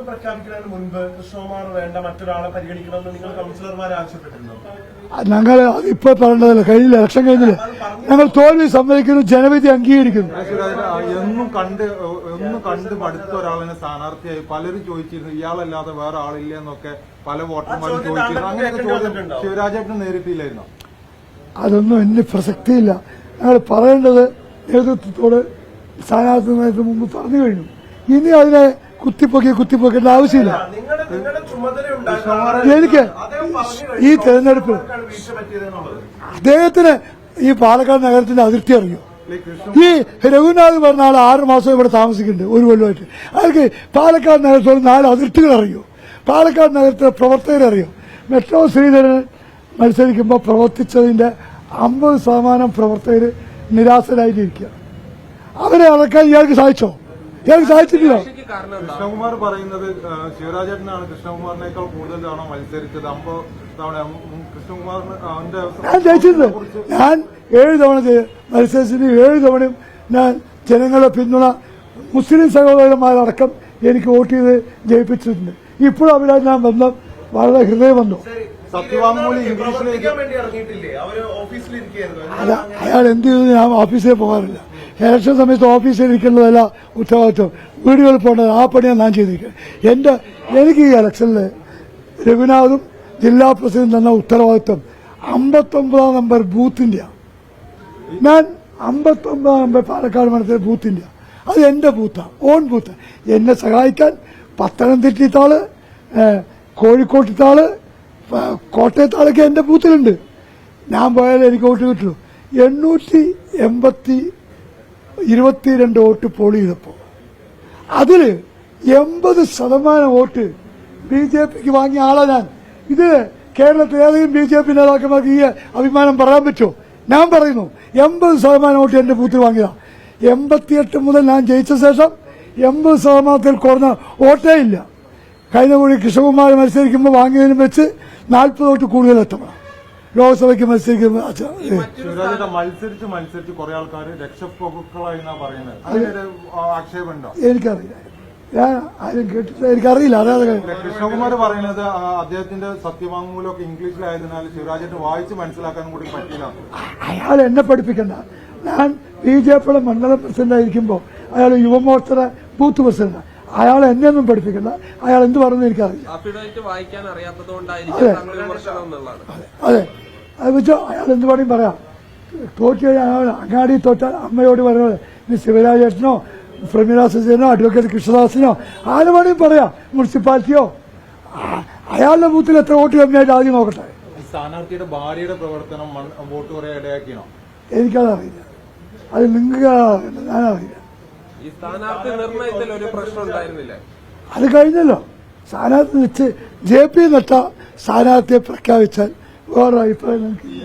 പ്രഖ്യാപിക്കുന്നതിന് മുൻപ് കൃഷ്ണകുമാർ വേണ്ട മറ്റൊരാളെ പരിഗണിക്കണമെന്ന് നിങ്ങൾ കൌൺസിലർമാർ ആവശ്യപ്പെട്ടിരുന്നു. ഞങ്ങൾ ഇപ്പൊ പറയേണ്ടതല്ല, കഴിഞ്ഞില്ല, ഇലക്ഷൻ കഴിഞ്ഞില്ല. ഞങ്ങൾ തോൽവി സമ്മതിക്കുന്നു, ജനവിധി അംഗീകരിക്കുന്നു. എന്നും കണ്ട് മടുത്ത ഒരാളിനെ സ്ഥാനാർത്ഥിയായി പലരും ചോദിച്ചിരുന്നു, ഇയാളല്ലാതെ വേറെ ആളില്ല എന്നൊക്കെ പല വോട്ടർമാരും ചോദിച്ചിരുന്നു. അങ്ങനെയൊക്കെ ചോദ്യം ശിവരാജേട്ടന് നേരിട്ടില്ലായിരുന്നു. അതൊന്നും എന്നെ പ്രസക്തിയില്ല. ഞങ്ങൾ പറയേണ്ടത് നേതൃത്വത്തോട് സ്ഥാനാർത്ഥി മുമ്പ് പറഞ്ഞു കഴിഞ്ഞു. ഇനി അതിനെ കുത്തിപ്പൊക്കേണ്ട ആവശ്യമില്ല. എനിക്ക് ഈ തെരഞ്ഞെടുപ്പ് അദ്ദേഹത്തിന് ഈ പാലക്കാട് നഗരത്തിന്റെ അതിർത്തി അറിയോ? ഈ രഘുനാഥ് പറഞ്ഞ ആൾ 6 മാസം ഇവിടെ താമസിക്കുന്നുണ്ട്, ഒരു കൊല്ലമായിട്ട്. അയാൾക്ക് പാലക്കാട് നഗരത്തോട് 4 അതിർത്തികൾ അറിയോ? പാലക്കാട് നഗരത്തിലെ പ്രവർത്തകരെ അറിയോ? മെട്രോ ശ്രീധരൻ മത്സരിക്കുമ്പോൾ പ്രവർത്തിച്ചതിന്റെ 50% പ്രവർത്തകർ നിരാശരായിരിക്കുക. അവരെ അടക്കാൻ ഇയാൾക്ക് സാധിച്ചോ? ഇയാൾക്ക് സാധിച്ചിട്ടില്ല. കൃഷ്ണകുമാർ പറയുന്നത് ശിവരാജേട്ടനാണ് കൃഷ്ണകുമാറിനേക്കാൾ കൂടുതൽ തവണ മത്സരിച്ചത്. 50 തവണ കൃഷ്ണകുമാറിന് ഞാൻ ജയിച്ചിട്ടുണ്ട്. ഞാൻ 7 തവണ മത്സരിച്ചിട്ട് 7 തവണയും ഞാൻ ജനങ്ങളുടെ പിന്തുണ മുസ്ലിം സഹോദരന്മാരടക്കം എനിക്ക് വോട്ട് ചെയ്ത് ജയിപ്പിച്ചിട്ടുണ്ട്. ഇപ്പോഴും അവിടെ ഞാൻ ബന്ധം വളരെ ഹൃദയബന്ധം. അയാൾ എന്ത് ചെയ്തു? ഞാൻ ഓഫീസിൽ പോകാറില്ല. ഇലക്ഷൻ സമയത്ത് ഓഫീസിൽ ഇരിക്കേണ്ടതല്ല ഉത്തരവാദിത്വം, വീടുകളിൽ പോകേണ്ടത്. ആ പണിയാണ് ഞാൻ ചെയ്തിരിക്കുന്നത്. എനിക്ക് ഈ ഇലക്ഷനിൽ രഘുനാഥും ജില്ലാ പ്രസിഡന്റ് എന്ന ഉത്തരവാദിത്വം 59 നമ്പർ ബൂത്തിന്റെ. ഞാൻ 59 നമ്പർ പാലക്കാട് മണ്ഡലത്തിലെ ബൂത്തിന്റെ. അത് എന്റെ ബൂത്താണ്, ഓൺ ബൂത്ത്. എന്നെ സഹായിക്കാൻ പത്തനംതിട്ടത്താള്, കോഴിക്കോട്ടത്താള്, കോട്ടയത്താളൊക്കെ എന്റെ ബൂത്തിലുണ്ട്. ഞാൻ പോയാലേ എനിക്ക് വോട്ട് കിട്ടുള്ളൂ. 822 വോട്ട് പോൾ ചെയ്തപ്പോ അതില് 80% വോട്ട് BJPക്ക് വാങ്ങിയ ആളാ ഞാൻ. ഇത് കേരളത്തിൽ ഏതെങ്കിലും BJP നേതാക്കന്മാർക്ക് ഈ അഭിമാനം പറയാൻ പറ്റുമോ? ഞാൻ പറയുന്നു, 80% വോട്ട് എന്റെ ബൂത്തിൽ വാങ്ങിയതാ. 88 മുതൽ ഞാൻ ജയിച്ച ശേഷം 80% കുറഞ്ഞ വോട്ടേ ഇല്ല. കഴിഞ്ഞ കൂടി കൃഷ്ണകുമാർ മത്സരിക്കുമ്പോൾ വാങ്ങിയതിനും വെച്ച് 40 വോട്ട് കൂടുതൽ എത്തണം. ലോക്സഭയ്ക്ക് മത്സരിക്കുമ്പോൾ മത്സരിച്ച് കുറെ ആൾക്കാർ രക്ഷപ്രഭുക്കളായി പറയുന്നത് ആക്ഷേപമുണ്ടോ? എനിക്കറിയില്ല, ഞാൻ ആരും കേട്ടില്ല, എനിക്കറിയില്ല. അറിയാതെ കൃഷ്ണകുമാർ പറയുന്നത് അദ്ദേഹത്തിന്റെ സത്യവാങ്മൂലമൊക്കെ ഇംഗ്ലീഷിലായതിനാൽ ശിവരാജേട്ട് വായിച്ച് മനസ്സിലാക്കാൻ കൂടി പറ്റില്ല. അയാൾ എന്നെ പഠിപ്പിക്കണ്ട. ഞാൻ BJPയുടെ മണ്ഡലം പ്രസിഡന്റ് ആയിരിക്കുമ്പോൾ അയാൾ യുവമോർച്ചയുടെ ബൂത്ത് പ്രസിഡന്റ്. അയാൾ എന്നെ ഒന്നും പഠിപ്പിക്കണ്ട. അയാൾ എന്ത് പറഞ്ഞു എനിക്കറിയില്ല. അതെ, അത് വെച്ചോ അയാൾ എന്ത് വേണമെങ്കിൽ പറയാം. തോറ്റു കഴിഞ്ഞാൽ അങ്ങാടി തോറ്റാൽ അമ്മയോട് പറയുന്നത് ഇനി ശിവരാജേട്ടനോ പ്രമീള സുജനോ അഡ്വക്കേറ്റ് കൃഷ്ണദാസിനോ ആര് വേണമെങ്കിൽ പറയാം, മുനിസിപ്പാലിറ്റിയോ. അയാളുടെ ബൂത്തിൽ എത്ര വോട്ട് കമ്മിയായിട്ട് ആദ്യം നോക്കട്ടെ. സ്ഥാനാർത്ഥിയുടെ ഭാര്യയുടെ പ്രവർത്തനം വോട്ട് കുറെ ഇടയാക്കിയോ? എനിക്കതറിയില്ല. അത് നിങ്ങൾക്ക് ഞാനറിയില്ല. അത് കഴിഞ്ഞല്ലോ. സ്ഥാനാർത്ഥി വെച്ച് JP നട്ട സ്ഥാനാർത്ഥിയെ പ്രഖ്യാപിച്ചാൽ വേറെ അഭിപ്രായം നമുക്കില്ല.